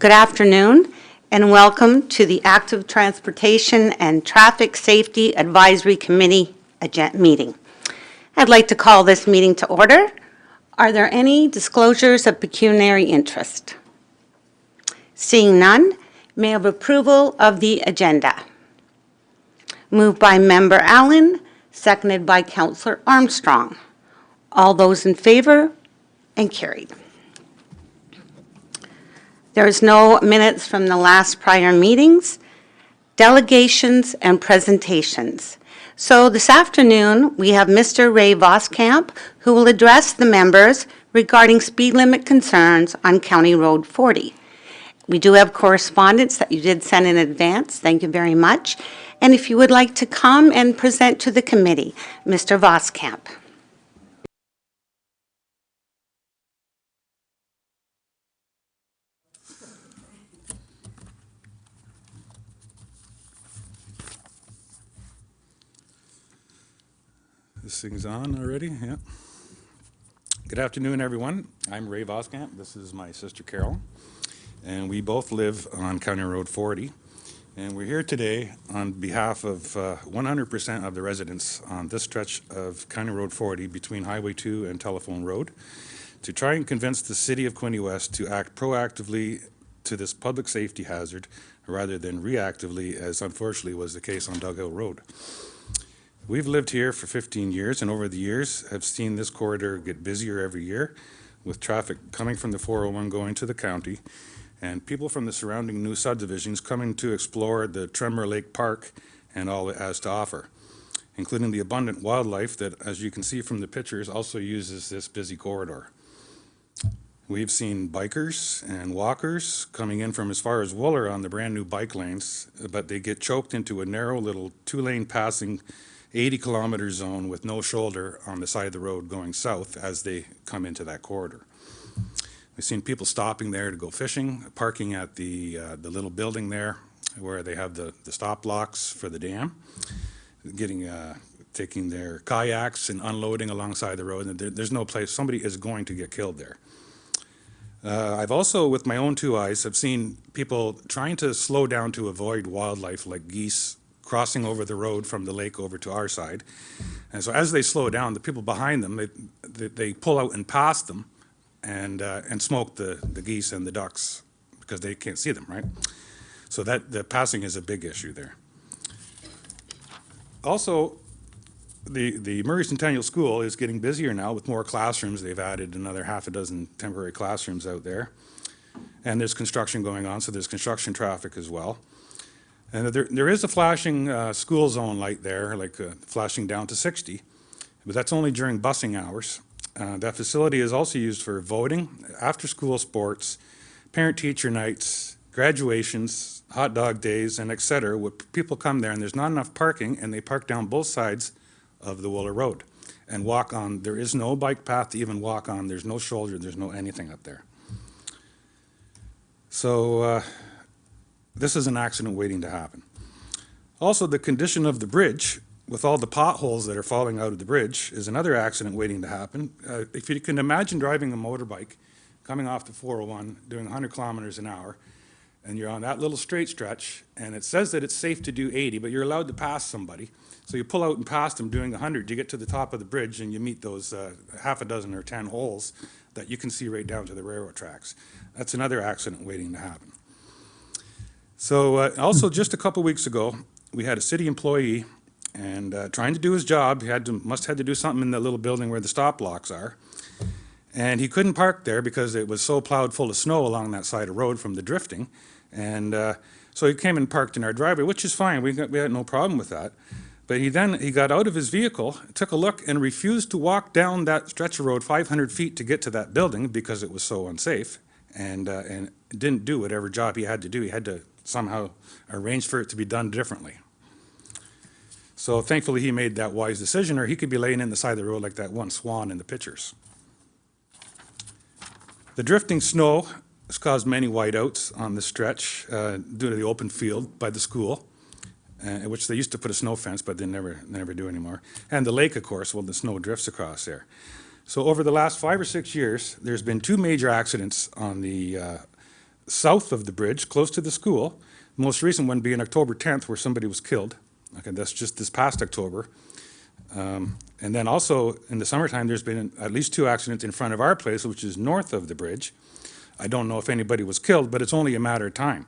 Good afternoon and welcome to the Active Transportation and Traffic Safety Advisory Committee meeting. I'd like to call this meeting to order. Are there any disclosures of pecuniary interest? Seeing none, may I have approval of the agenda? Moved by Member Allen, seconded by Councillor Armstrong. All those in favor and carried. There is no minutes from the last prior meetings, delegations, and presentations. So this afternoon, we have Mr. Ray Voskamp, who will address the members regarding speed limit concerns on County Road 40. We do have correspondence that you did send in advance. Thank you very much. And if you would like to come and present to the committee, Mr. Voskamp. This thing's on already, yeah. Good afternoon, everyone. I'm Ray Voskamp. This is my sister Carol, and we both live on County Road 40. And we're here today on behalf of 100% of the residents on this stretch of County Road 40 between Highway 2 and Telephone Road to try and convince the City of Quinte West to act proactively to this public safety hazard rather than reactively, as unfortunately was the case on Dugout Road. We've lived here for 15 years, and over the years have seen this corridor get busier every year with traffic coming from the 401 going to the county and people from the surrounding new subdivisions coming to explore the Tremor Lake Park and all it has to offer, including the abundant wildlife that, as you can see from the pictures, also uses this busy corridor. We've seen bikers and walkers coming in from as far as Wooler on the brand new bike lanes, but they get choked into a narrow little two-lane passing 80-kilometer zone with no shoulder on the side of the road going south as they come into that corridor. We've seen people stopping there to go fishing, parking at the little building there where they have the stop blocks for the dam, taking their kayaks and unloading alongside the road. And there's no place, somebody is going to get killed there. I've also, with my own two eyes, have seen people trying to slow down to avoid wildlife like geese crossing over the road from the lake over to our side. And so as they slow down, the people behind them, they pull out and pass them and smoke the geese and the ducks because they can't see them, right? So that the passing is a big issue there. Also, the Murray Centennial School is getting busier now with more classrooms. They've added another half a dozen temporary classrooms out there. And there's construction going on, so there's construction traffic as well. And there is a flashing school zone light there, like flashing down to 60, but that's only during busing hours. That facility is also used for voting, after-school sports, parent-teacher nights, graduations, hot dog days, and etc. Where people come there and there's not enough parking, and they park down both sides of the Wooler Road and walk on. There is no bike path to even walk on. There's no shoulder. There's no anything up there. So this is an accident waiting to happen. Also, the condition of the bridge, with all the potholes that are falling out of the bridge, is another accident waiting to happen. If you can imagine driving a motorbike, coming off the 401, doing 100 kilometers an hour, and you're on that little straight stretch, and it says that it's safe to do 80, but you're allowed to pass somebody. So you pull out and pass them doing 100, you get to the top of the bridge, and you meet those half a dozen or 10 holes that you can see right down to the railroad tracks. That's another accident waiting to happen. So also just a couple weeks ago, we had a city employee and trying to do his job, he must have to do something in the little building where the stop blocks are. And he couldn't park there because it was so plowed full of snow along that side of road from the drifting. And so he came and parked in our driveway, which is fine. We had no problem with that. But he got out of his vehicle, took a look, and refused to walk down that stretch of road 500 feet to get to that building because it was so unsafe, and didn't do whatever job he had to do. He had to somehow arrange for it to be done differently. So thankfully he made that wise decision, or he could be laying in the side of the road like that one swan in the pictures. The drifting snow has caused many whiteouts on this stretch due to the open field by the school, which they used to put a snow fence, but they never do anymore. And the lake, of course, well, the snow drifts across there. So over the last 5 or 6 years, there's been 2 major accidents on the south of the bridge, close to the school. The most recent one being October 10th, where somebody was killed. Okay, that's just this past October. And then also in the summertime, there's been at least 2 accidents in front of our place, which is north of the bridge. I don't know if anybody was killed, but it's only a matter of time.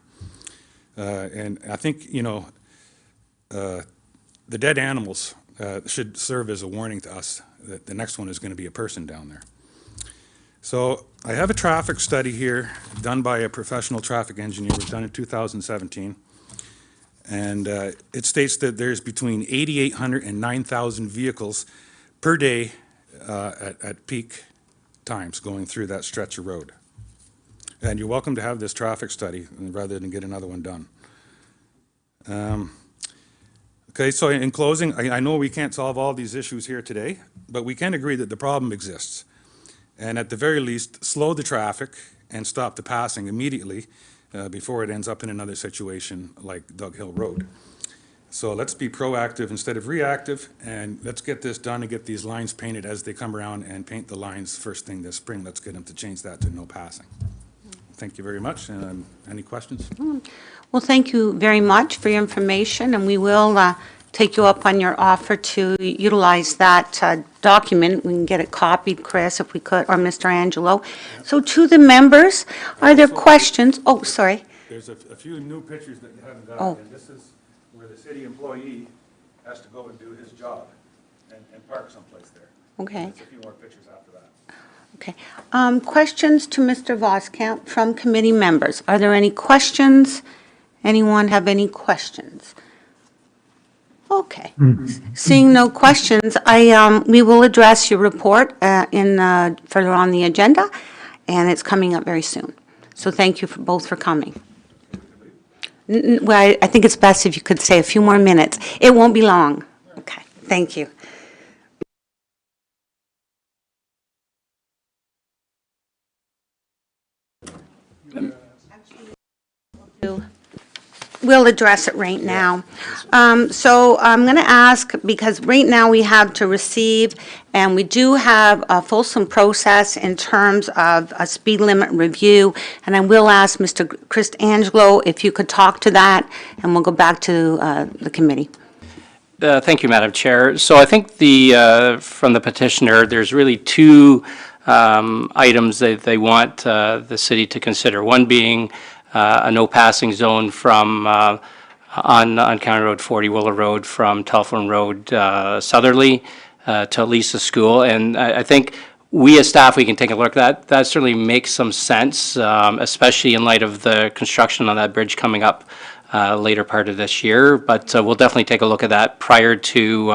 And I think, you know, the dead animals should serve as a warning to us that the next one is going to be a person down there. So I have a traffic study here done by a professional traffic engineer. It was done in 2017. And it states that there's between 8,800 and 9,000 vehicles per day at peak times going through that stretch of road. And you're welcome to have this traffic study rather than get another one done. Okay, so in closing, I know we can't solve all these issues here today, but we can agree that the problem exists. And at the very least, slow the traffic and stop the passing immediately before it ends up in another situation like Dug Hill Road. So let's be proactive instead of reactive, and let's get this done and get these lines painted as they come around, and paint the lines first thing this spring. Let's get them to change that to no passing. Thank you very much. Any questions? Well, thank you very much for your information, and we will take you up on your offer to utilize that document. We can get it copied, Chris, if we could, or Mr. Angelo. So to the members, are there questions? Oh, sorry. There's a few new pictures that you haven't got, Oh. and this is where the city employee has to go and do his job and park someplace there. Okay. There's a few more pictures after that. Okay. Questions to Mr. Voskamp from committee members. Are there any questions? Anyone have any questions? Okay. Seeing no questions, we will address your report further on the agenda, and it's coming up very soon. So thank you both for coming. Well, I think it's best if you could say a few more minutes. It won't be long. Okay. Thank you. We'll address it right now. So I'm going to ask, because right now we have to receive, and we do have a fulsome process in terms of a speed limit review, and I will ask Mr. Chris Angelo if you could talk to that, and we'll go back to the committee. Thank you, Madam Chair. So I think from the petitioner, there's really 2 items that they want the city to consider. One being a no passing zone from on County Road 40, Willow Road, from Telephone Road southerly to Lisa School. And I think we as staff, we can take a look at that. That certainly makes some sense, especially in light of the construction on that bridge coming up later part of this year. But we'll definitely take a look at that prior to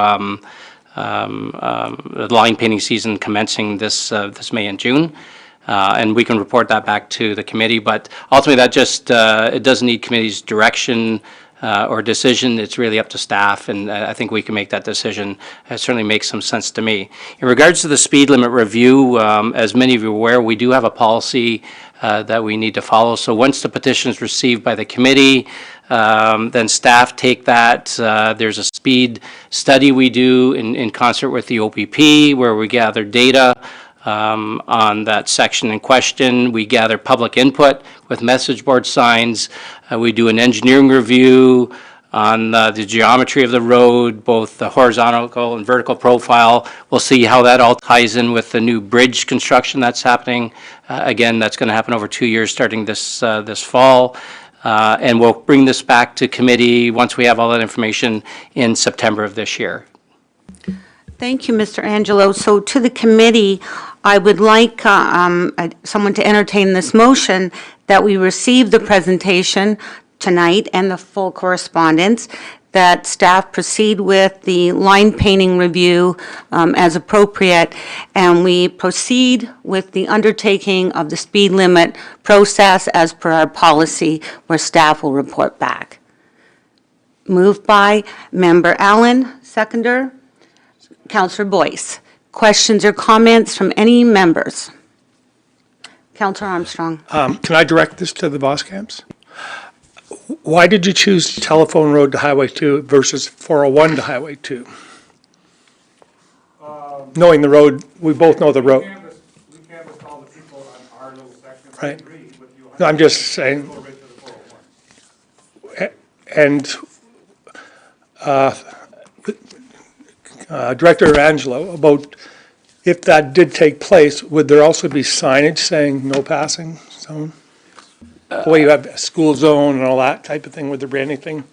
the line painting season commencing this May and June. And we can report that back to the committee, but ultimately that just, it doesn't need committee's direction or decision. It's really up to staff, and I think we can make that decision. It certainly makes some sense to me. In regards to the speed limit review, as many of you are aware, we do have a policy that we need to follow. So once the petition is received by the committee, then staff take that. There's a speed study we do in concert with the OPP, where we gather data on that section in question. We gather public input with message board signs. We do an engineering review on the geometry of the road, both the horizontal and vertical profile. We'll see how that all ties in with the new bridge construction that's happening. Again, that's going to happen over 2 years starting this fall. And we'll bring this back to committee once we have all that information in September of this year. Thank you, Mr. Angelo. So to the committee, I would like someone to entertain this motion that we receive the presentation tonight and the full correspondence, that staff proceed with the line painting review as appropriate, and we proceed with the undertaking of the speed limit process as per our policy, where staff will report back. Moved by Member Allen, seconder, Councillor Boyce. Questions or comments from any members? Councillor Armstrong. Can I direct this to the Voskamps? Why did you choose Telephone Road to Highway 2 versus 401 to Highway 2? Knowing the road, we both know the road. We canvassed all the people on our little section. Right. I agree with you 100%. I'm just saying. And Director Angelo, about if that did take place, would there also be signage saying no passing zone? The way you have a school zone and all that type of thing, would there be anything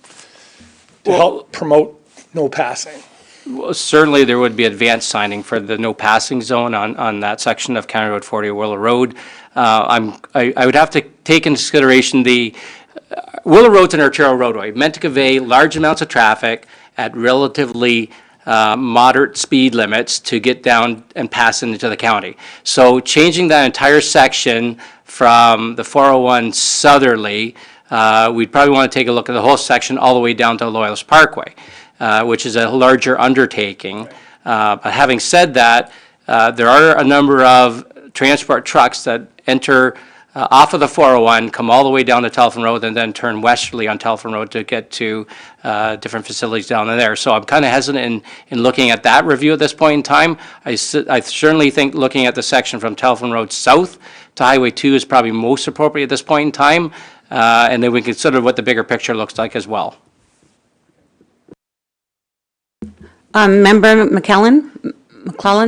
to help promote no passing? Well, certainly, there would be advanced signing for the no passing zone on that section of County Road 40 Willow Road. I would have to take into consideration Willow Road's an arterial roadway, meant to convey large amounts of traffic at relatively moderate speed limits to get down and pass into the county. So changing that entire section from the 401 southerly, we'd probably want to take a look at the whole section all the way down to Loyalist Parkway, which is a larger undertaking. But having said that, there are a number of transport trucks that enter off of the 401, come all the way down to Telephone Road, and then turn westerly on Telephone Road to get to different facilities down there. So I'm kind of hesitant in looking at that review at this point in time. I certainly think looking at the section from Telephone Road south to Highway 2 is probably most appropriate at this point in time, and then we can consider what the bigger picture looks like as well. Member McClellan,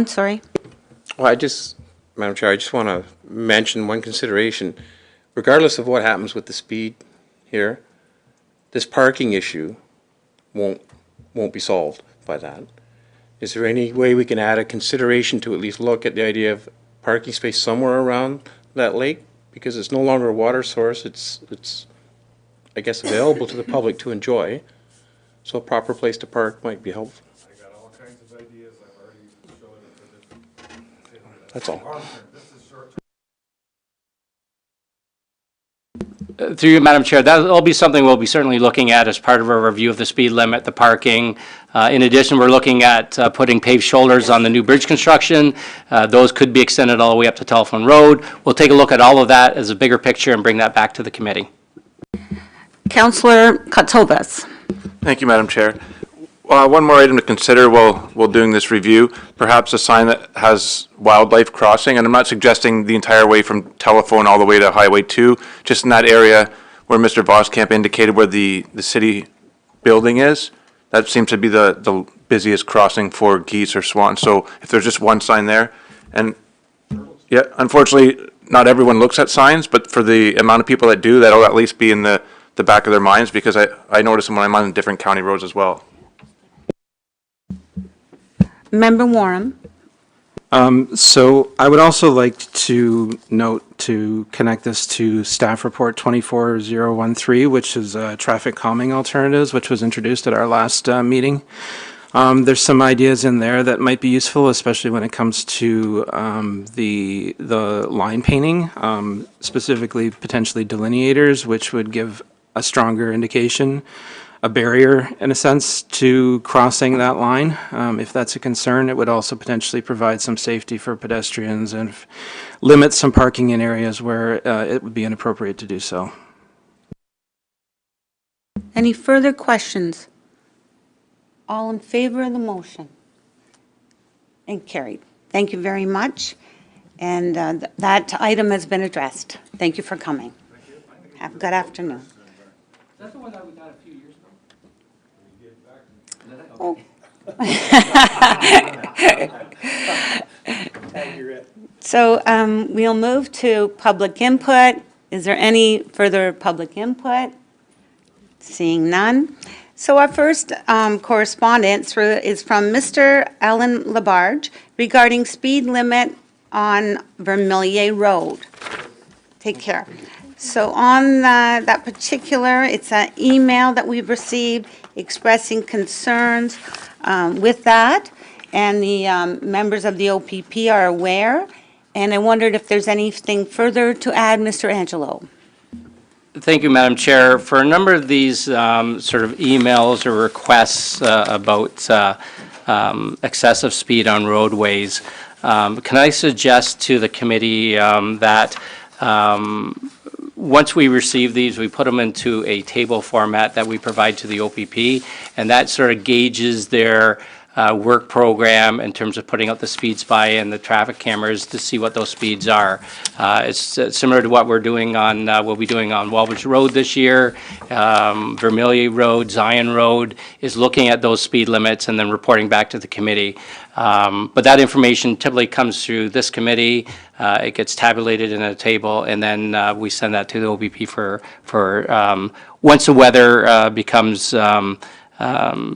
sorry. Well, Madam Chair, I just want to mention one consideration. Regardless of what happens with the speed here, this parking issue won't be solved by that. Is there any way we can add a consideration to at least look at the idea of parking space somewhere around that lake? Because it's no longer a water source, it's I guess available to the public to enjoy. So a proper place to park might be helpful. I got all kinds of ideas. I've already showed it for this. That's all. This is short. Through you, Madam Chair, that'll be something we'll be certainly looking at as part of our review of the speed limit, the parking. In addition, we're looking at putting paved shoulders on the new bridge construction. Those could be extended all the way up to Telephone Road. We'll take a look at all of that as a bigger picture and bring that back to the committee. Councillor Katsovas. Thank you, Madam Chair. One more item to consider while doing this review, perhaps a sign that has wildlife crossing, and I'm not suggesting the entire way from Telephone all the way to Highway 2, just in that area where Mr. Voskamp indicated where the city building is. That seems to be the busiest crossing for geese or swans, so if there's just one sign there, and yeah, unfortunately, not everyone looks at signs, but for the amount of people that do, that'll at least be in the back of their minds, because I notice them when I'm on different county roads as well. Member Warren. So I would also like to note to connect this to staff report 24013, which is traffic calming alternatives, which was introduced at our last meeting. There's some ideas in there that might be useful, especially when it comes to the line painting, specifically potentially delineators, which would give a stronger indication, a barrier, in a sense, to crossing that line. If that's a concern, it would also potentially provide some safety for pedestrians and limit some parking in areas where it would be inappropriate to do so. Any further questions? All in favor of the motion? And carried. Thank you very much. And that item has been addressed. Thank you for coming. Have a good afternoon. Is that the one that we got a few years ago? Oh. So we'll move to public input. Is there any further public input? Seeing none. So our first correspondence is from Mr. Alan Labarge regarding speed limit on Vermilion Road. Take care. So on that particular, it's an email that we've received expressing concerns with that, and the members of the OPP are aware, and I wondered if there's anything further to add, Mr. Angelo. Thank you, Madam Chair. For a number of these sort of emails or requests about excessive speed on roadways, can I suggest to the committee that once we receive these, we put them into a table format that we provide to the OPP, and that sort of gauges their work program in terms of putting out the speed spy and the traffic cameras to see what those speeds are. It's similar to what we'll be doing on Walbridge Road this year. Vermilion Road, Zion Road is looking at those speed limits and then reporting back to the committee. But that information typically comes through this committee. It gets tabulated in a table, and then we send that to the OBP for once the weather becomes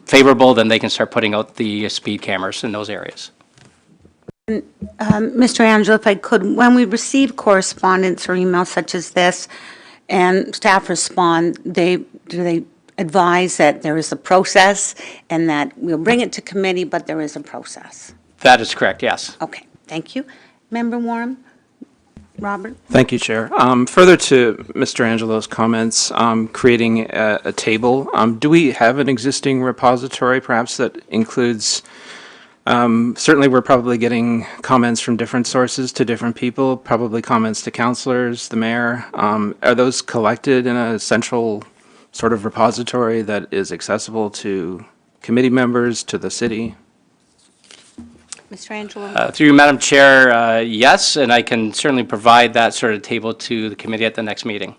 favorable, then they can start putting out the speed cameras in those areas. Mr. Angelo, if I could, when we receive correspondence or emails such as this and staff respond, do they advise that there is a process and that we'll bring it to committee, but there is a process? That is correct, yes. Okay, thank you. Member Warren? Robert? Thank you, Chair. Further to Mr. Angelo's comments, creating a table, do we have an existing repository perhaps that includes, certainly we're probably getting comments from different sources to different people, probably comments to councillors, the mayor. Are those collected in a central sort of repository that is accessible to committee members, to the city? Mr. Angelo? Through you, Madam Chair, yes, and I can certainly provide that sort of table to the committee at the next meeting.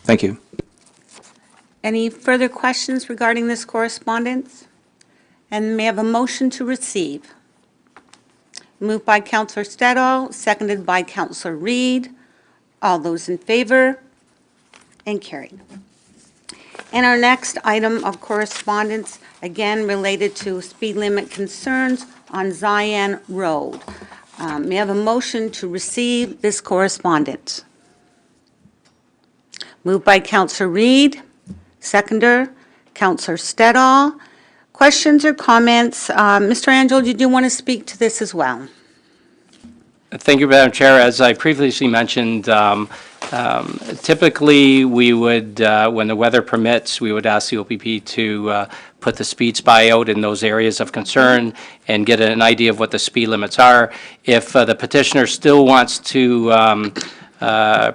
Thank you. Any further questions regarding this correspondence? And may I have a motion to receive? Moved by Councillor Stedall, seconded by Councillor Reed. All those in favor? And carried. And our next item of correspondence, again related to speed limit concerns on Zion Road. May I have a motion to receive this correspondence? Moved by Councillor Reed, seconder, Councillor Stedall. Questions or comments? Mr. Angelo, did you want to speak to this as well? Thank you, Madam Chair. As I previously mentioned, typically we would, when the weather permits, we would ask the OPP to put the speed spy out in those areas of concern and get an idea of what the speed limits are. If the petitioner still wants to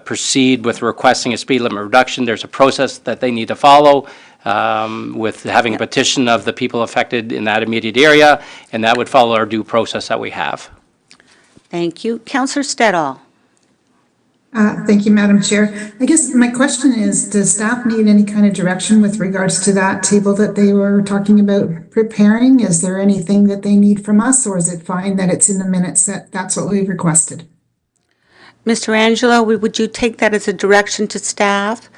proceed with requesting a speed limit reduction, there's a process that they need to follow with having a petition of the people affected in that immediate area, and that would follow our due process that we have. Thank you. Councillor Stedall. Thank you, Madam Chair. I guess my question is, does staff need any kind of direction with regards to that table that they were talking about preparing? Is there anything that they need from us, or is it fine that it's in the minutes that that's what we've requested? Mr. Angelo, would you take that as a direction to staff?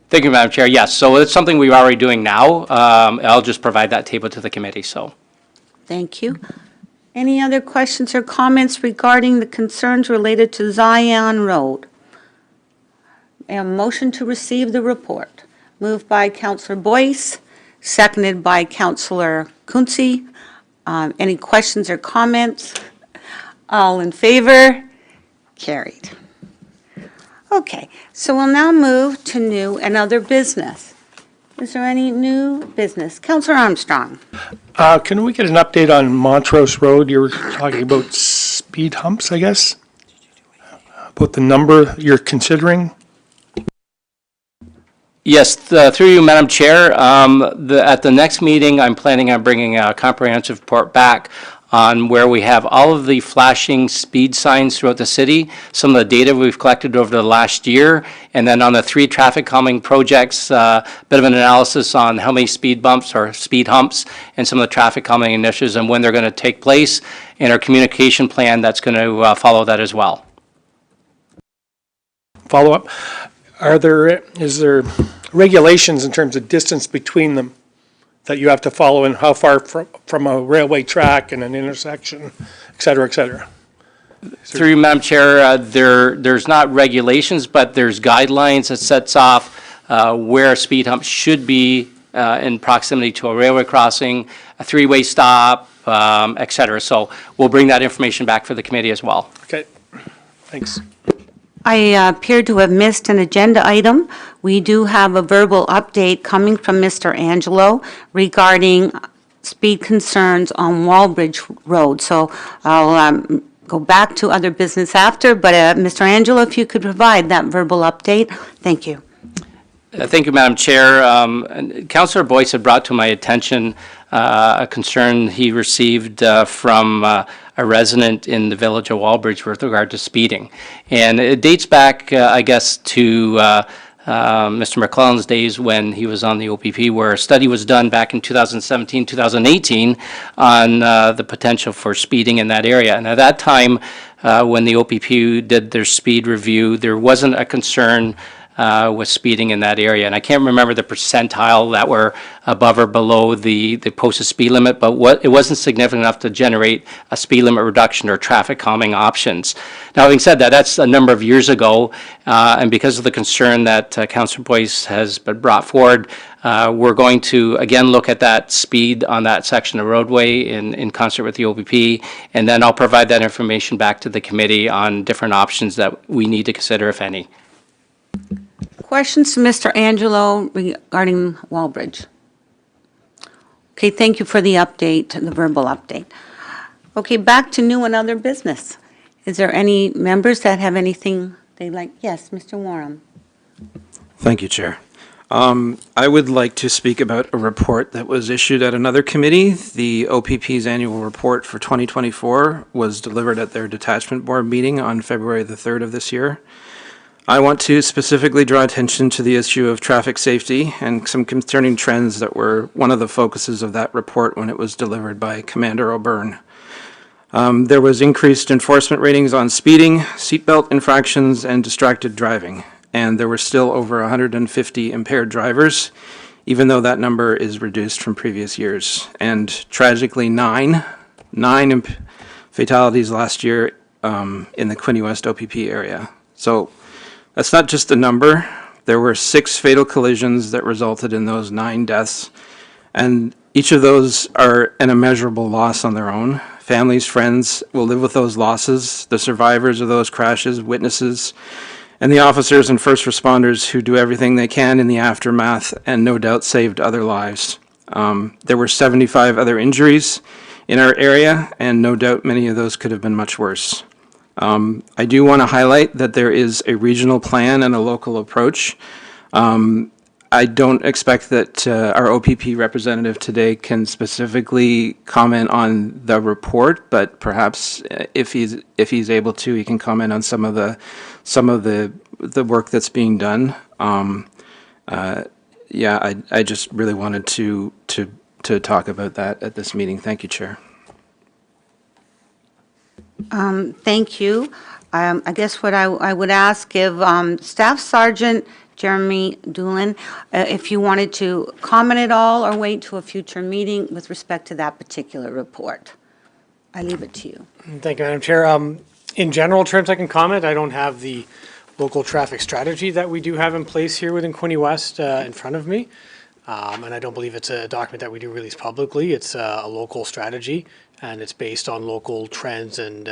Thank you, Madam Chair. Yes, so it's something we're already doing now. I'll just provide that table to the committee, so. Thank you. Any other questions or comments regarding the concerns related to Zion Road? A motion to receive the report. Moved by Councillor Boyce, seconded by Councillor Quinte. Any questions or comments? All in favor? Carried. Okay, so we'll now move to new and other business. Is there any new business? Councillor Armstrong. Can we get an update on Montrose Road? You were talking about speed humps, I guess? About the number you're considering? Yes, through you, Madam Chair. At the next meeting, I'm planning on bringing a comprehensive report back on where we have all of the flashing speed signs throughout the city, some of the data we've collected over the last year, and then on the 3 traffic calming projects, a bit of an analysis on how many speed bumps or speed humps and some of the traffic calming initiatives and when they're going to take place, and our communication plan that's going to follow that as well. Follow up. Is there regulations in terms of distance between them that you have to follow, and how far from a railway track and an intersection, et cetera, et cetera? Through you, Madam Chair, there's not regulations, but there's guidelines that sets off where a speed hump should be in proximity to a railway crossing, a 3-way stop, et cetera. So we'll bring that information back for the committee as well. Okay, thanks. I appear to have missed an agenda item. We do have a verbal update coming from Mr. Angelo regarding speed concerns on Walbridge Road. So I'll go back to other business after, but Mr. Angelo, if you could provide that verbal update, thank you. Thank you, Madam Chair. And Councillor Boyce had brought to my attention a concern he received from a resident in the village of Walbridge with regard to speeding. And it dates back, I guess, to Mr. McClellan's days when he was on the OPP, where a study was done back in 2017, 2018 on the potential for speeding in that area. And at that time, when the OPP did their speed review, there wasn't a concern with speeding in that area. And I can't remember the percentile that were above or below the posted speed limit, but it wasn't significant enough to generate a speed limit reduction or traffic calming options. Now, having said that, that's a number of years ago, and because of the concern that Councillor Boyce has been brought forward, we're going to again look at that speed on that section of roadway in concert with the OPP, and then I'll provide that information back to the committee on different options that we need to consider, if any. Questions to Mr. Angelo regarding Walbridge? Okay, thank you for the update, the verbal update. Okay, back to new and other business. Is there any members that have anything they'd like? Yes, Mr. Warren. Thank you, Chair. I would like to speak about a report that was issued at another committee. The OPP's annual report for 2024 was delivered at their detachment board meeting on February the 3rd of this year. I want to specifically draw attention to the issue of traffic safety and some concerning trends that were one of the focuses of that report when it was delivered by Commander O'Byrne. There was increased enforcement ratings on speeding, seatbelt infractions, and distracted driving, and there were still over 150 impaired drivers, even though that number is reduced from previous years. And tragically, nine fatalities last year in the Quinte West OPP area. So that's not just a number. There were 6 fatal collisions that resulted in those 9 deaths, and each of those are an immeasurable loss on their own. Families, friends will live with those losses, the survivors of those crashes, witnesses, and the officers and first responders who do everything they can in the aftermath and no doubt saved other lives. There were 75 other injuries in our area, and no doubt many of those could have been much worse. I do want to highlight that there is a regional plan and a local approach. I don't expect that our OPP representative today can specifically comment on the report, but perhaps if he's able to, he can comment on some of the work that's being done. Yeah, I just really wanted to talk about that at this meeting. Thank you, Chair. Thank you. I guess what I would ask if Staff Sergeant Jeremy Doolin, if you wanted to comment at all or wait to a future meeting with respect to that particular report. I leave it to you. Thank you, Madam Chair. In general terms, I can comment. I don't have the local traffic strategy that we do have in place here within Quinte West in front of me. And I don't believe it's a document that we do release publicly. It's a local strategy, and it's based on local trends and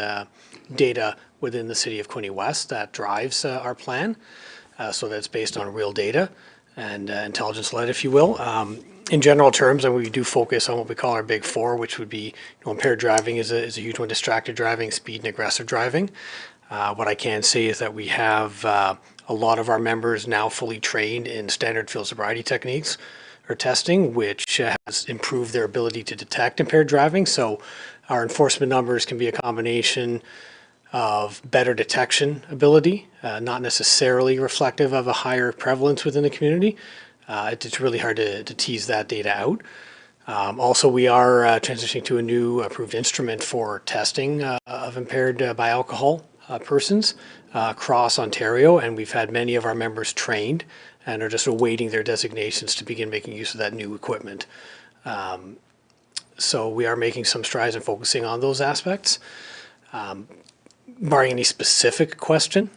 data within the city of Quinte West that drives our plan. So that's based on real data and intelligence-led, if you will. In general terms, and we do focus on what we call our big 4, which would be impaired driving is a huge one, distracted driving, speed, and aggressive driving. What I can say is that we have a lot of our members now fully trained in standard field sobriety techniques or testing, which has improved their ability to detect impaired driving. So our enforcement numbers can be a combination of better detection ability, not necessarily reflective of a higher prevalence within the community. It's really hard to tease that data out. Also, we are transitioning to a new approved instrument for testing of impaired by alcohol persons across Ontario, and we've had many of our members trained and are just awaiting their designations to begin making use of that new equipment. So we are making some strides in focusing on those aspects. Barring any specific question,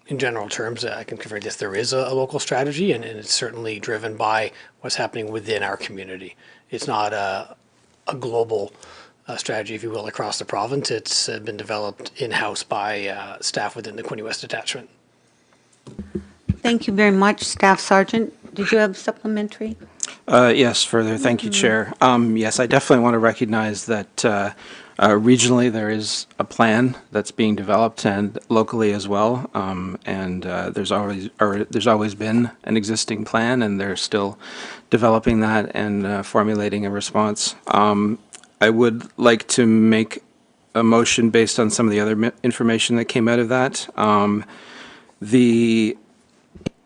in general terms, I can confirm this, there is a local strategy, and it's certainly driven by what's happening within our community. It's not a global strategy, if you will, across the province. It's been developed in-house by staff within the Quinte West detachment. Thank you very much, Staff Sergeant. Did you have supplementary? Yes, further, thank you, Chair. Yes, I definitely want to recognize that regionally there is a plan that's being developed and locally as well. And there's always been an existing plan, and they're still developing that and formulating a response. I would like to make a motion based on some of the other information that came out of that.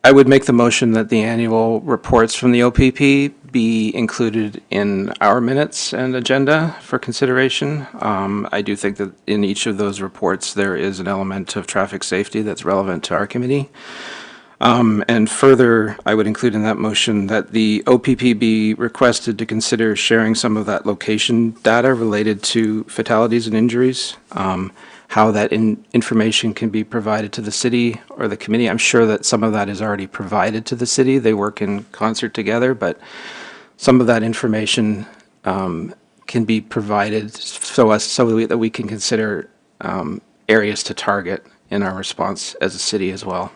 I would make the motion that the annual reports from the OPP be included in our minutes and agenda for consideration. I do think that in each of those reports, there is an element of traffic safety that's relevant to our committee. And further, I would include in that motion that the OPP be requested to consider sharing some of that location data related to fatalities and injuries, how that information can be provided to the city or the committee. I'm sure that some of that is already provided to the city. They work in concert together, but some of that information can be provided so that we can consider areas to target in our response as a city as well.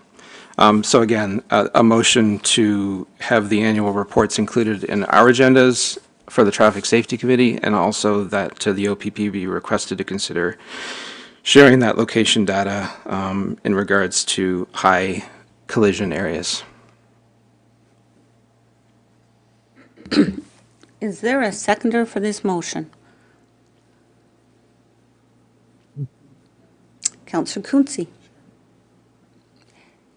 So again, a motion to have the annual reports included in our agendas for the Traffic Safety Committee, and also that the OPP be requested to consider sharing that location data in regards to high collision areas. Is there a seconder for this motion? Councillor Quinte.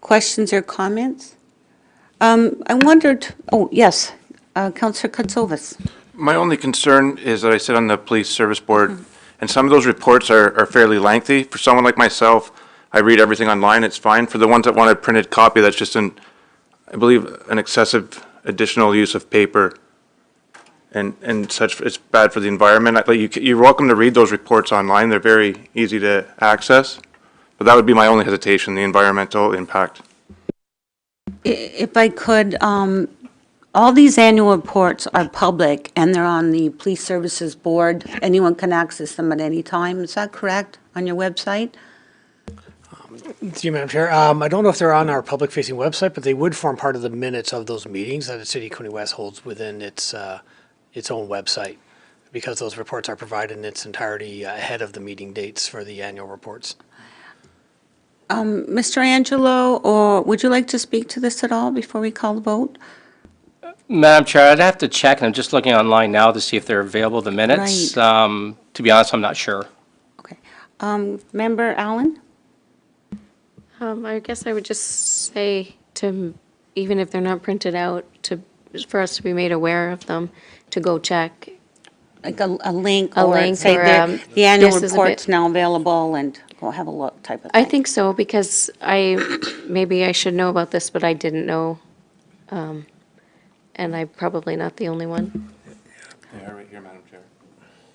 Questions or comments? I wondered, oh, yes, Councillor Katsovas. My only concern is that I sit on the police service board, and some of those reports are fairly lengthy. For someone like myself, I read everything online, it's fine. For the ones that want a printed copy, that's just I believe, an excessive additional use of paper and such. It's bad for the environment. You're welcome to read those reports online. They're very easy to access. But that would be my only hesitation, the environmental impact. If I could, all these annual reports are public, and they're on the Police Services Board. Anyone can access them at any time. Is that correct, on your website? To you, Madam Chair. I don't know if they're on our public-facing website, but they would form part of the minutes of those meetings that the City of Quinte West holds within its own website, because those reports are provided in its entirety ahead of the meeting dates for the annual reports. Mr. Angelo, or would you like to speak to this at all before we call the vote? Madam Chair, I'd have to check, and I'm just looking online now to see if they're available, the minutes. Right. To be honest, I'm not sure. Okay. Member Allen? I guess I would just say to, even if they're not printed out, for us to be made aware of them, to go check. Like a link? A or link say or, the annual this is a report's bit- now available, and go have a look type of thing? I think so, because maybe I should know about this, but I didn't know. And I'm probably not the only one. They are right here, Madam Chair.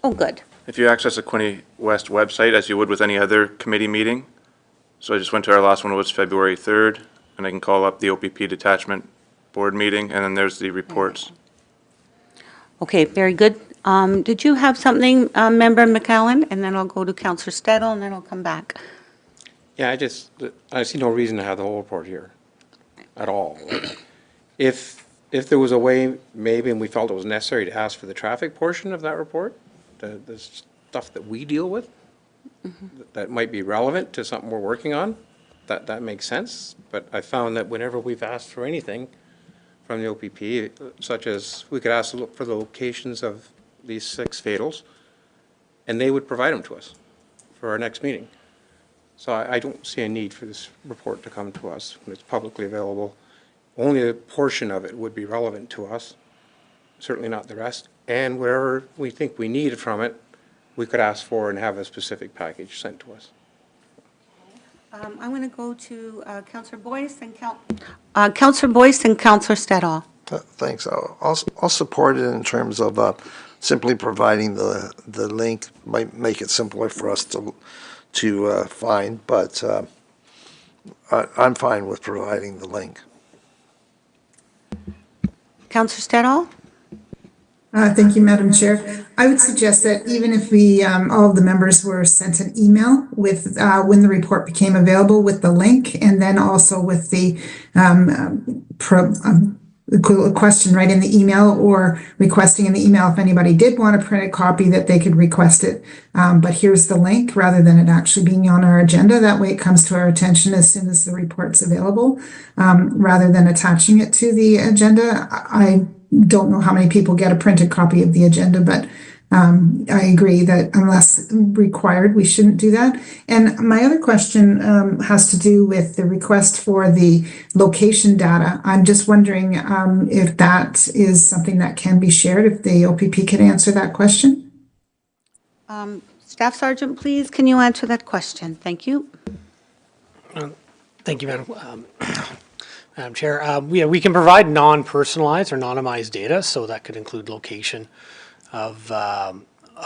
Oh, good. If you access the Quinte West website, as you would with any other committee meeting, so I just went to our last one, was February 3rd, and I can call up the OPP detachment board meeting, and then there's the reports. Okay, very good. Did you have something, Member McAllen? And then I'll go to Councillor Stedel, and then I'll come back. Yeah, I see no reason to have the whole report here at all. If there was a way, maybe, and we felt it was necessary to ask for the traffic portion of that report, the stuff that we deal with, that might be relevant to something we're working on, that makes sense. But I found that whenever we've asked for anything from the OPP, such as we could ask to look for the locations of these 6 fatals, and they would provide them to us for our next meeting. So I don't see a need for this report to come to us when it's publicly available. Only a portion of it would be relevant to us, certainly not the rest. And wherever we think we need from it, we could ask for and have a specific package sent to us. I'm going to go to Councillor Boyce and Councillor Boyce and Councillor Stedall. Thanks. I'll support it in terms of simply providing the link. Might make it simpler for us to find, but I'm fine with providing the link. Councillor Stedall? Thank you, Madam Chair. I would suggest that even if we, all of the members were sent an email with, when the report became available with the link, and then also with the a question right in the email, or requesting in the email if anybody did want a printed copy that they could request it. But here's the link, rather than it actually being on our agenda. That way it comes to our attention as soon as the report's available, rather than attaching it to the agenda. I don't know how many people get a printed copy of the agenda, but I agree that unless required, we shouldn't do that. And my other question has to do with the request for the location data. I'm just wondering if that is something that can be shared, if the OPP could answer that question. Staff Sergeant, please, can you answer that question? Thank you. Thank you, Madam Chair. Yeah, we can provide non-personalized or anonymized data, so that could include location of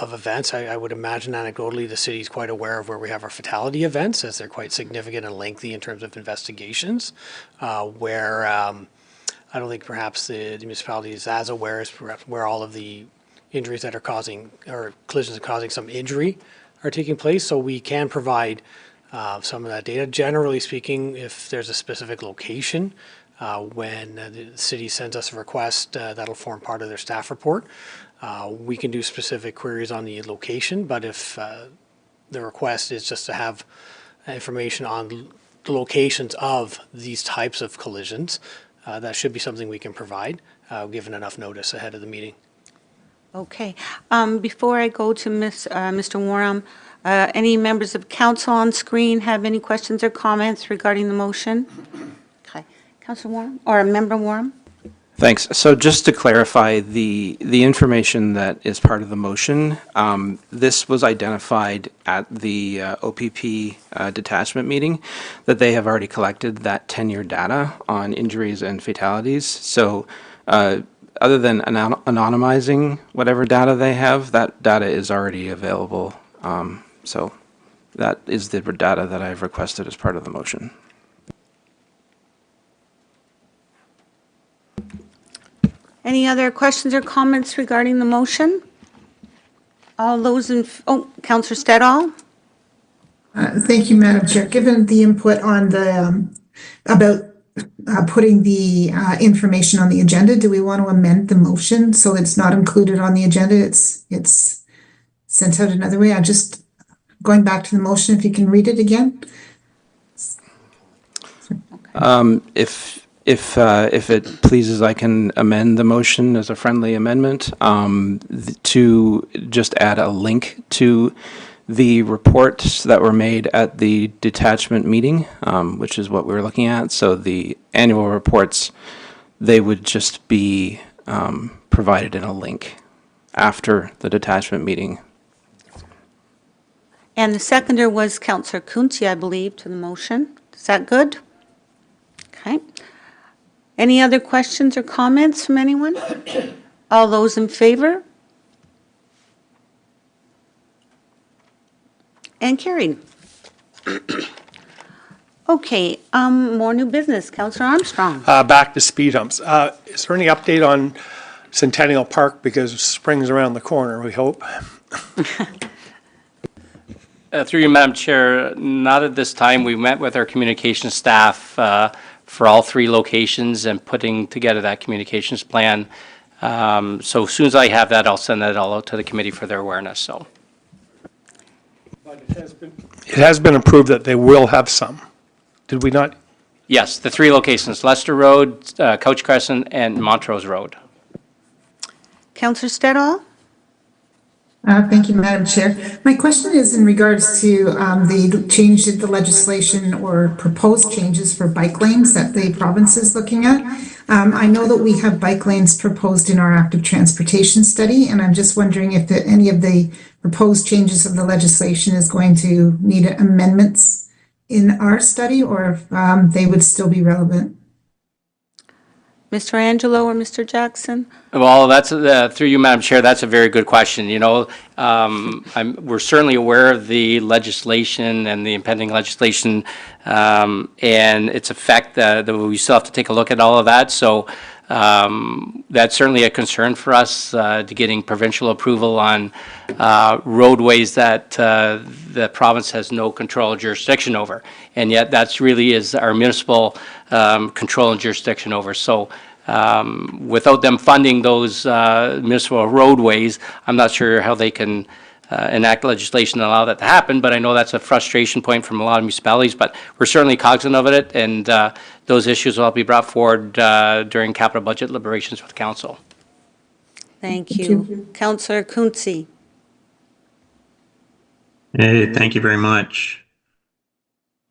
events. I would imagine anecdotally the city is quite aware of where we have our fatality events, as they're quite significant and lengthy in terms of investigations, where I don't think perhaps the municipality is as aware as perhaps where all of the injuries that are causing, or collisions causing some injury are taking place. So we can provide some of that data. Generally speaking, if there's a specific location, when the city sends us a request, that'll form part of their staff report. We can do specific queries on the location, but if the request is just to have information on the locations of these types of collisions, that should be something we can provide, given enough notice ahead of the meeting. Okay. Before I go to Mr. Warham, any members of council on screen have any questions or comments regarding the motion? Okay. Councilor Warham, or Member Warham? Thanks. So just to clarify, the information that is part of the motion, this was identified at the OPP detachment meeting, that they have already collected that 10-year data on injuries and fatalities. So other than anonymizing whatever data they have, that data is already available. So that is the data that I've requested as part of the motion. Any other questions or comments regarding the motion? All those in, Councillor Stedall? Thank you, Madam Chair. Given the input on the, about putting the information on the agenda, do we want to amend the motion so it's not included on the agenda? It's sent out another way. I'm just going back to the motion, if you can read it again. If it pleases, I can amend the motion as a friendly amendment to just add a link to the reports that were made at the detachment meeting, which is what we're looking at. So the annual reports, they would just be provided in a link after the detachment meeting. And the seconder was Councillor Quinte, I believe, to the motion. Is that good? Okay. Any other questions or comments from anyone? All those in favor? And carried. Okay, more new business. Councillor Armstrong. Back to speed humps. Is there any update on Centennial Park, because spring's around the corner, we hope? Through you, Madam Chair, not at this time. We met with our communications staff for all 3 locations and putting together that communications plan. So as soon as I have that, I'll send that all out to the committee for their awareness. So. But it has been approved that they will have some. Did we not? Yes, the 3 locations: Leicester Road, Couch Crescent, and Montrose Road. Councillor Stedall? Thank you, Madam Chair. My question is in regards to the change in the legislation or proposed changes for bike lanes that the province is looking at. I know that we have bike lanes proposed in our active transportation study, and I'm just wondering if any of the proposed changes of the legislation is going to need amendments in our study, or if they would still be relevant. Mr. Angelo or Mr. Jackson? Well, that's through you, Madam Chair. That's a very good question. You know, we're certainly aware of the legislation and the impending legislation and its effect. That we still have to take a look at all of that. So that's certainly a concern for us to getting provincial approval on roadways that the province has no control or jurisdiction over, and yet that's really is our municipal control and jurisdiction over. So Without them funding those municipal roadways, I'm not sure how they can enact legislation to allow that to happen, but I know that's a frustration point from a lot of municipalities, but we're certainly cognizant of it, and those issues will be brought forward during capital budget deliberations with council. Thank you. Councillor Quinte. Hey, thank you very much.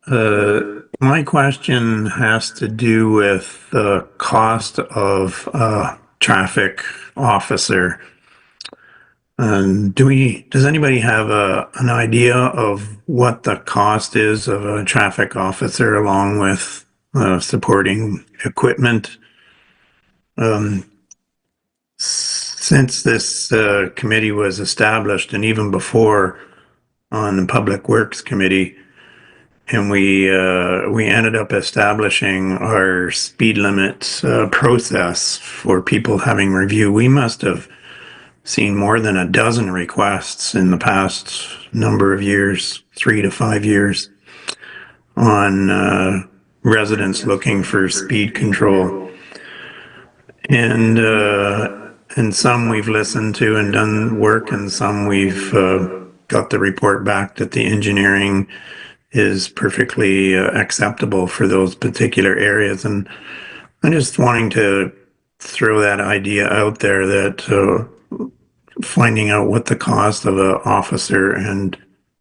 My question has to do with the cost of a traffic officer. Does anybody have an idea of what the cost is of a traffic officer along with supporting equipment? Since this committee was established, and even before on the Public Works Committee, and we ended up establishing our speed limit process for people having review. We must have seen more than a dozen requests in the past number of years, 3 to 5 years, on residents looking for speed control. And some we've listened to and done work, and some we've got the report back that the engineering is perfectly acceptable for those particular areas. And I'm just wanting to throw that idea out there that finding out what the cost of an officer and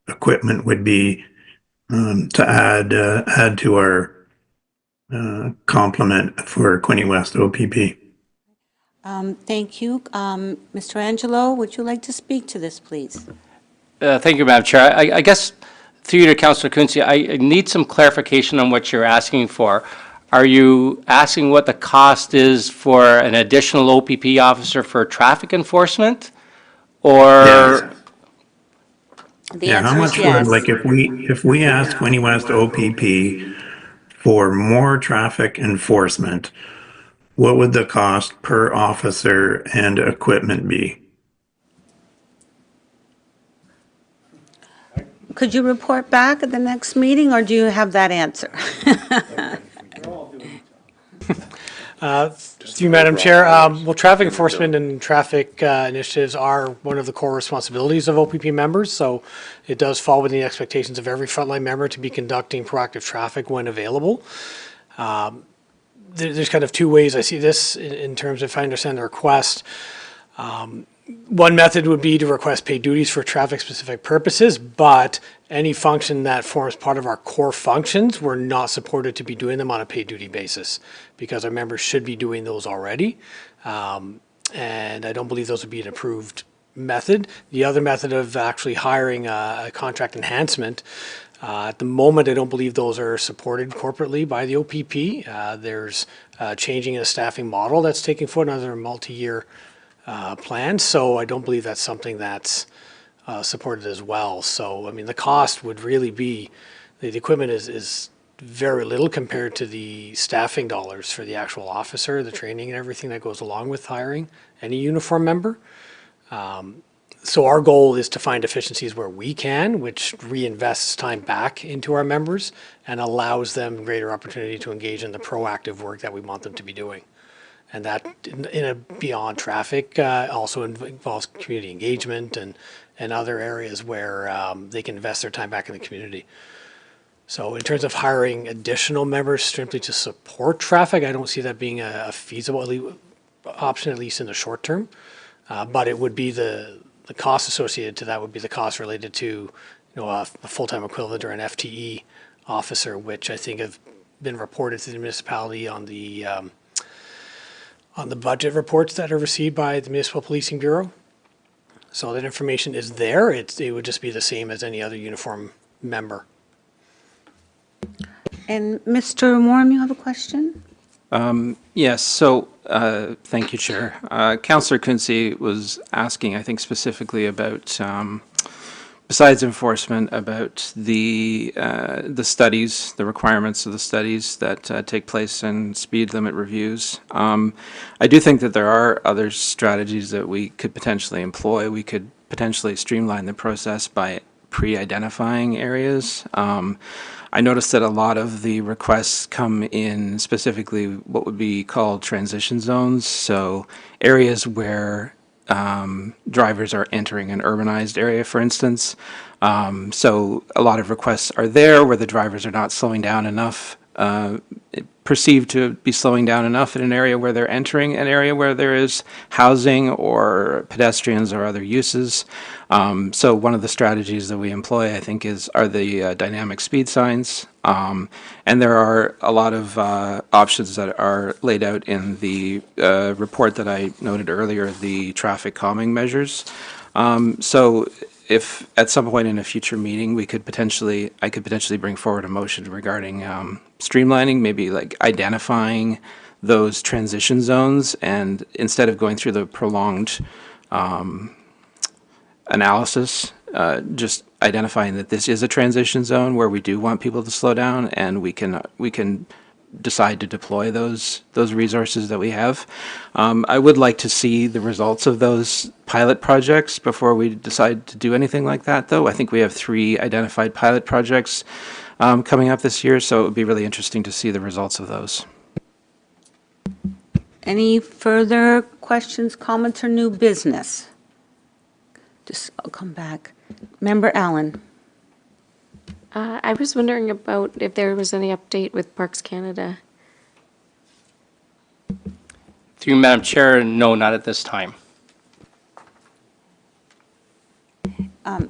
equipment would be to add to our complement for Quinte West OPP. Thank you. Mr. Angelo, would you like to speak to this, please? Thank you, Madam Chair. I guess through you to Councillor Quinte, I need some clarification on what you're asking for. Are you asking what the cost is for an additional OPP officer for traffic enforcement? Or? Yes. The Yeah, how answer much is yes. would, like, if we ask Quinte West OPP for more traffic enforcement, what would the cost per officer and equipment be? Could you report back at the next meeting, or do you have that answer? Through you, Madam Chair, well, traffic enforcement and traffic initiatives are one of the core responsibilities of OPP members, so it does fall within the expectations of every frontline member to be conducting proactive traffic when available. There's kind of two ways I see this in terms of if I understand the request. One method would be to request paid duties for traffic-specific purposes, but any function that forms part of our core functions, we're not supported to be doing them on a paid duty basis because our members should be doing those already. And I don't believe those would be an approved method. The other method of actually hiring a contract enhancement, at the moment, I don't believe those are supported corporately by the OPP. There's changing in a staffing model that's taking forward another multi-year plan, so I don't believe that's something that's supported as well. So, I mean, the cost would really be, the equipment is very little compared to the staffing dollars for the actual officer, the training and everything that goes along with hiring any uniform member. So our goal is to find efficiencies where we can, which reinvests time back into our members and allows them greater opportunity to engage in the proactive work that we want them to be doing. And that, beyond traffic, also involves community engagement and other areas where they can invest their time back in the community. So in terms of hiring additional members simply to support traffic, I don't see that being a feasible option, at least in the short term. But it would be the cost associated to that would be the cost related to a full-time equivalent or an FTE officer, which I think have been reported to the municipality on the budget reports that are received by the Municipal Policing Bureau. So that information is there. It would just be the same as any other uniform member. And Mr. Moram, you have a question? Yes, so thank you, Chair. Councillor Quinte was asking, I think specifically about, besides enforcement, about the studies, the requirements of the studies that take place in speed limit reviews. I do think that there are other strategies that we could potentially employ. We could potentially streamline the process by pre-identifying areas. I noticed that a lot of the requests come in specifically what would be called transition zones, so areas where drivers are entering an urbanized area, for instance. So a lot of requests are there where the drivers are not slowing down enough, perceived to be slowing down enough in an area where they're entering an area where there is housing or pedestrians or other uses. So one of the strategies that we employ, I think, are the dynamic speed signs. And there are a lot of options that are laid out in the report that I noted earlier, the traffic calming measures. So if at some point in a future meeting, I could potentially bring forward a motion regarding streamlining, maybe like identifying those transition zones, and instead of going through the prolonged analysis, just identifying that this is a transition zone where we do want people to slow down, and we can decide to deploy those resources that we have. I would like to see the results of those pilot projects before we decide to do anything like that, though. I think we have 3 identified pilot projects coming up this year, so it would be really interesting to see the results of those. Any further questions, comments, or new business? I'll come back. Member Allen. I was wondering about if there was any update with Parks Canada. Through you, Madam Chair, no, not at this time.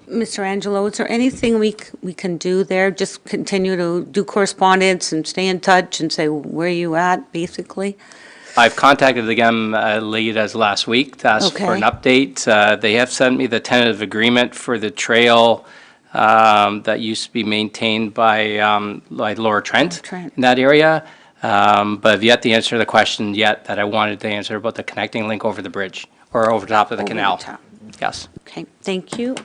Mr. Angelo, is there anything we can do there? Just continue to do correspondence and stay in touch and say, where are you at, basically? I've contacted them late as last week to ask for an update. They have sent me the tentative agreement for the trail that used to be maintained by Lower Trent in that area, but I've yet to answer the question yet that I wanted to answer about the connecting link over the bridge or over top of the canal. Yes. Okay, thank you.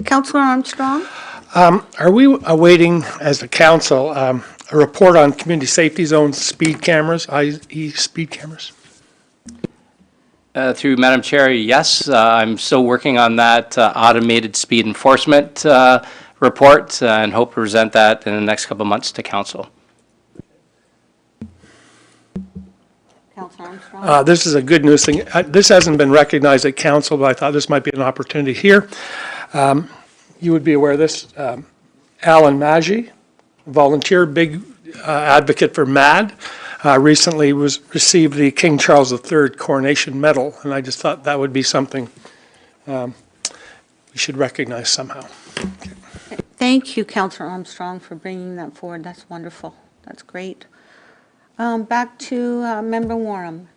Councillor Armstrong? Are we awaiting, as a council, a report on community safety zones, speed cameras, IE speed cameras? Through Madam Chair, yes, I'm still working on that automated speed enforcement report and hope to present that in the next couple of months to council. Councillor Armstrong? This is a good news thing. This hasn't been recognized at council, but I thought this might be an opportunity here. You would be aware of this. Alan Maggi, volunteer, big advocate for MAD, recently received the King Charles III Coronation Medal, and I just thought that would be something we should recognize somehow. Thank you, Councillor Armstrong, for bringing that forward. That's wonderful. That's great. Back to Member Warham.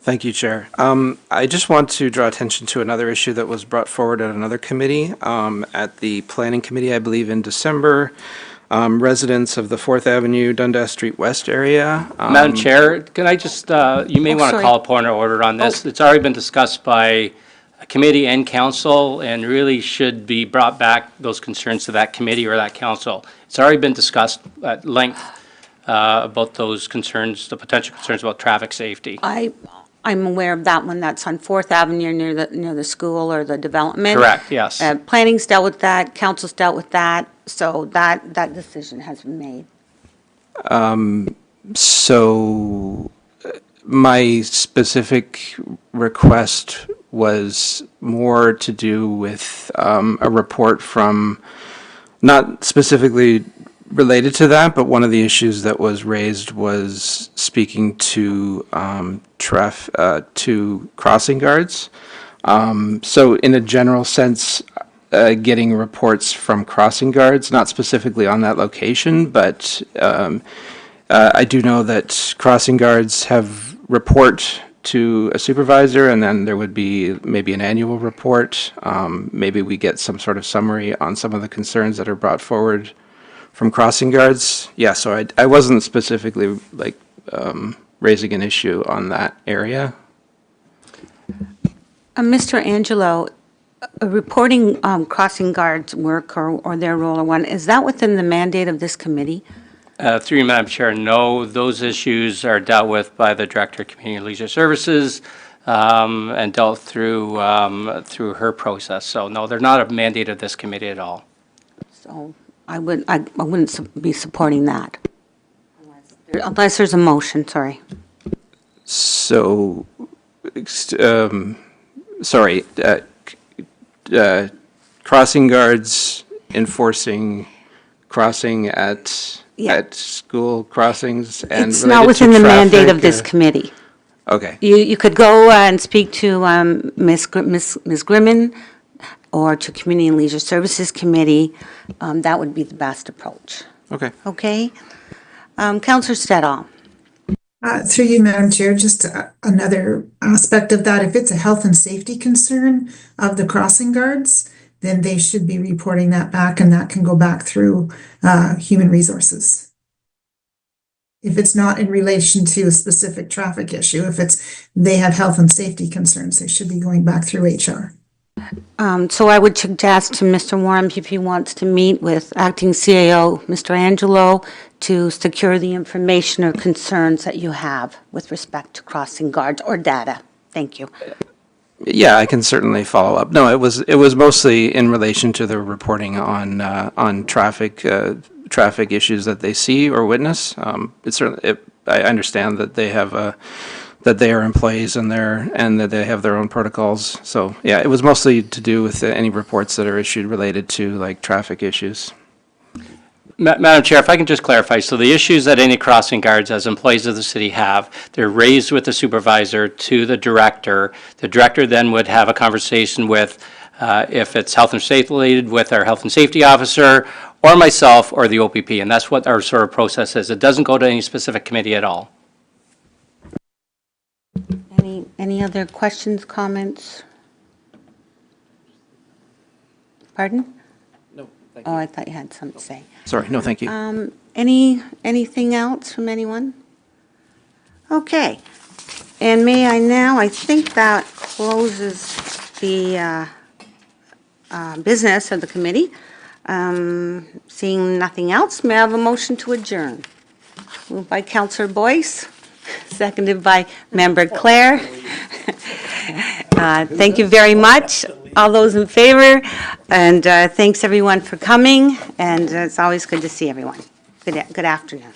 Thank you, Chair. I just want to draw attention to another issue that was brought forward at another committee, at the Planning Committee, I believe, in December. Residents of the 4th Avenue, Dundas Street West area. Madam Chair, can I just, you may want to call a point of order on this. It's already been discussed by a committee and council, and really should be brought back, those concerns, to that committee or that council. It's already been discussed at length about those concerns, the potential concerns about traffic safety. I'm aware of that one. That's on 4th Avenue near the school or the development. Correct, yes. Planning's dealt with that, council's dealt with that, so that decision has been made. So my specific request was more to do with a report from, not specifically related to that, but one of the issues that was raised was speaking to to crossing guards. So in a general sense, getting reports from crossing guards, not specifically on that location, but I do know that crossing guards have report to a supervisor, and then there would be maybe an annual report. Maybe we get some sort of summary on some of the concerns that are brought forward from crossing guards. Yeah, so I wasn't specifically like raising an issue on that area. Mr. Angelo, reporting crossing guards' work or their role or one, is that within the mandate of this committee? Through you, Madam Chair, no, those issues are dealt with by the Director of Community Leisure Services. and dealt through, through her process. So no, they're not a mandate of this committee at all. So I wouldn't be supporting that. Unless there's a motion, sorry. So, sorry, crossing guards enforcing crossing at school crossings and It's related not to within the mandate of traffic, this committee. Okay. You could go and speak to Ms. Grimmin or to Community and Leisure Services Committee. That would be the best approach. Okay. Okay? Councillor Stedall. Through you, Madam Chair, just another aspect of that, if it's a health and safety concern of the crossing guards, then they should be reporting that back, and that can go back through human resources. If it's not in relation to a specific traffic issue, if they have health and safety concerns, they should be going back through HR. So I would suggest to Mr. Warren, if he wants to meet with Acting CAO, Mr. Angelo, to secure the information or concerns that you have with respect to crossing guards or data. Thank you. Yeah, I can certainly follow up. No, it was mostly in relation to the reporting on traffic issues that they see or witness. It's certainly, I understand that they have that they are employees and that they have their own protocols. So yeah, it was mostly to do with any reports that are issued related to like traffic issues. Madam Chair, if I can just clarify, so the issues that any crossing guards as employees of the city have, they're raised with the supervisor to the director. The director then would have a conversation with, if it's health and safety related, with our health and safety officer, or myself, or the OPP, and that's what our sort of process is. It doesn't go to any specific committee at all. Any other questions, comments? Pardon? No, thank you. Oh, I thought you had something to say. Sorry, no, thank you. Anything else from anyone? Okay. And may I now, I think that closes the business of the committee. Seeing nothing else, may I have a motion to adjourn? Moved by Councillor Boyce, seconded by Member Claire. Thank you very much, all those in favor, and thanks everyone for coming, and it's always good to see everyone. Good afternoon.